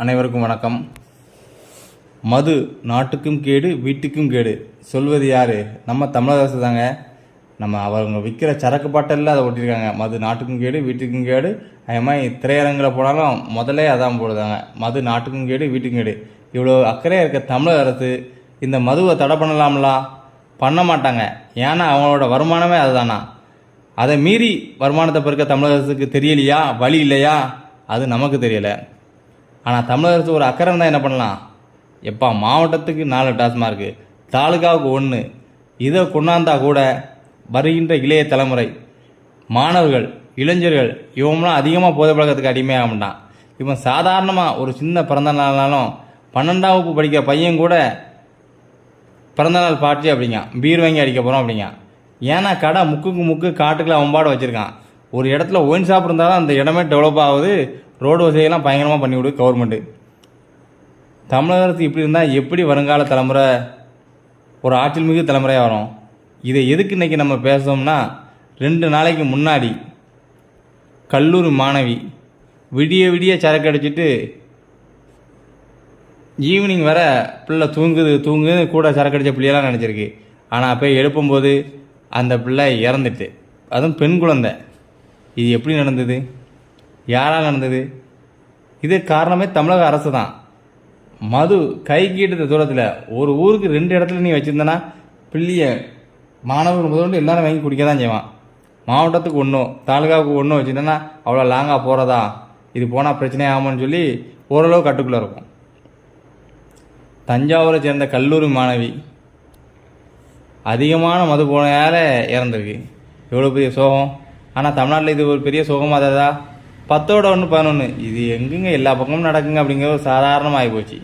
அனைவருக்கும் வணக்கம். மது நாட்டுக்கும் கேடு வீட்டுக்கும் கேடு சொல்வது யார்? நம்ம தமிழக அரசு தாங்க. அவங்க விற்கிற சரக்கு பாட்டெல்லாம் அதை ஒட்டியிருக்காங்க. மது நாட்டுக்கும் கேடு வீட்டுக்கும் கேடு. அதே மாதிரி திரையரங்கில் போனாலும் முதல்ல அதான் போடுதாங்க, மது நாட்டுக்கும் கேடு வீட்டுக்கும் கேடு. இவ்வளோ அக்கறையாக இருக்க தமிழக அரசு இந்த மதுவை தடை பண்ணலாம்ல? பண்ண மாட்டாங்க. ஏன்னா அவங்களோட வருமானமே அதுதானா. அதை மீறி வருமானத்தை பெருக்க தமிழக அரசுக்கு தெரியலையா? வழி இல்லையா? அது நமக்கு தெரியலை. ஆனால் தமிழக அரசு ஒரு அக்கறை தான் என்ன பண்ணலாம்? எப்பா மாவட்டத்துக்கு 4 டாஸ்மார்க்கு, தாலுகாவுக்கு 1, இதை கொண்டாந்தா கூட வருகின்ற இளைய தலைமுறை மாணவர்கள் இளைஞர்கள் இவங்களாம் அதிகமாக போதை பழக்கத்துக்கு அடிமையாக மாட்டான். இவன் சாதாரணமாக ஒரு சின்ன பிறந்த நாள்னாலும் 12ஆம் வகுப்பு படிக்கிற பையன் கூட பிறந்தநாள் பார்ட்டி அப்படிங்க, பீர் வாங்கி அடிக்க போகிறோம் அப்படிங்க. ஏன்னா கடை முக்குக்கு முக்கு காட்டுக்குள்ள அவன்பாடு வச்சுருக்கான். ஒரு இடத்துல ஒயின் ஷாப் இருந்தாலும் அந்த இடமே டெவலப் ஆகுது. ரோடு வசதியெல்லாம் பயங்கரமாக பண்ணிவிடு கவர்மெண்ட்டு. தமிழக அரசு இப்படி இருந்தால் எப்படி வருங்கால தலைமுறை ஒரு ஆற்றல் மிகு தலைமுறையாக வரும்? இதை எதுக்கு இன்றைக்கி நம்ம பேசுவோம்னா, 2 நாளைக்கு முன்னாடி கல்லூரி மாணவி விடிய விடிய சரக்கு அடிச்சுட்டு ஈவினிங் வர பிள்ளை தூங்குது கூட சரக்கு அடித்த பிள்ளையெல்லாம் நினச்சிருக்கு. ஆனால் போய் எழுப்பும்போது அந்த பிள்ளை இறந்துட்டு, அதுவும் பெண் குழந்தை. இது எப்படி நடந்தது? யாரால் நடந்தது? இது காரணமே தமிழக அரசு தான். மது கைக்கீட்டு தூரத்தில் ஒரு ஊருக்கு 2 இடத்துல நீ வச்சுருந்தனா பிள்ளைய மாணவர்கள் முதல்ல எல்லாரும் வாங்கி குடிக்க தான் செய்வான். மாவட்டத்துக்கு 1 தாலுகாவுக்கு 1 வச்சுருந்தனா அவ்வளோ லாங்காக போகிறதா, இது போனால் பிரச்சனை ஆகும்னு சொல்லி ஓரளவு கட்டுக்குள்ளே இருக்கும். தஞ்சாவூரை சேர்ந்த கல்லூரி மாணவி அதிகமான மது போனையால் இறந்துருக்கு. எவ்வளோ பெரிய சோகம். ஆனால் தமிழ்நாட்டில் இது ஒரு பெரிய சோகமாக ததா? 10ஓட 1 11. இது எங்குங்க எல்லா பக்கமும் நடக்குங்க அப்படிங்கிற ஒரு சாதாரணமாக ஆகிப்போச்சு.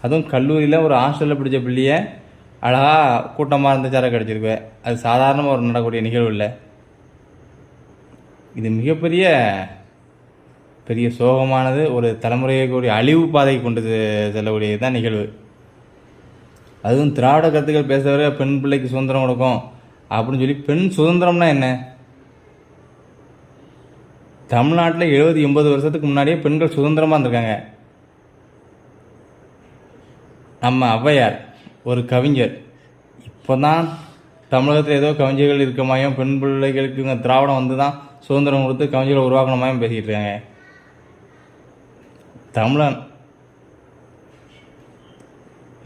அதுவும் கல்லூரியில் ஒரு ஹாஸ்டலில் பிடிச்ச பிள்ளைய அழகாக கூட்டமாக இருந்த சரக்கு அடிச்சிருக்குவேன். அது சாதாரணமாக ஒரு நடக்கக்கூடிய நிகழ்வு இல்லை. இது மிகப்பெரிய சோகமானது. ஒரு தலைமுறைக்கு ஒரு அழிவு பாதைக்கு கொண்டு செல்லக்கூடியது தான் நிகழ்வு. அதுவும் திராவிட கருத்துக்கள் பேசுகிற பெண் பிள்ளைக்கு சுதந்திரம் கொடுக்கும் அப்படின்னு சொல்லி, பெண் சுதந்திரம்னா என்ன? தமிழ்நாட்டில் 70-80 வருஷத்துக்கு முன்னாடியே பெண்கள் சுதந்திரமாக இருந்திருக்காங்க. நம்ம ஔவையார் ஒரு கவிஞர். இப்போ தான் தமிழகத்தில் ஏதோ கவிஞர்கள் இருக்க மாயும், பெண் பிள்ளைகளுக்கு திராவிடம் வந்து தான் சுதந்திரம் கொடுத்து கவிஞர்களை உருவாக்கணுமாயும் பேசிக்கிட்டு இருக்காங்க. தமிழன்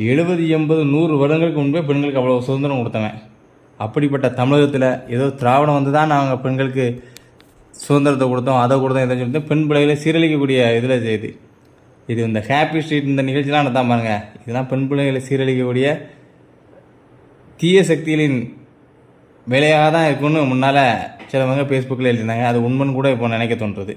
70-80-100 வருடங்களுக்கு முன்பே பெண்களுக்கு அவ்வளோ சுதந்திரம் கொடுத்தவன். அப்படிப்பட்ட தமிழகத்தில் ஏதோ திராவிடம் வந்து தான் நாங்கள் பெண்களுக்கு சுதந்திரத்தை கொடுத்தோம், அதை கொடுத்தோம், இதை சொல்லிட்டு பெண் பிள்ளைகளை சீரழிக்கக்கூடிய இதில் செய்யுது. இது இந்த ஹாப்பி ஸ்ட்ரீட் இந்த நிகழ்ச்சிலாம் நடத்தான் பாருங்கள். இதெல்லாம் பெண் பிள்ளைகளை சீரழிக்கக்கூடிய தீய சக்திகளின் வேலையாக தான் இருக்குன்னு முன்னால் சிலவங்க ஃபேஸ்புக்கில் எழுதியிருந்தாங்க. அது உண்மைன்னு கூட இப்போ நினைக்க தோன்றுறது.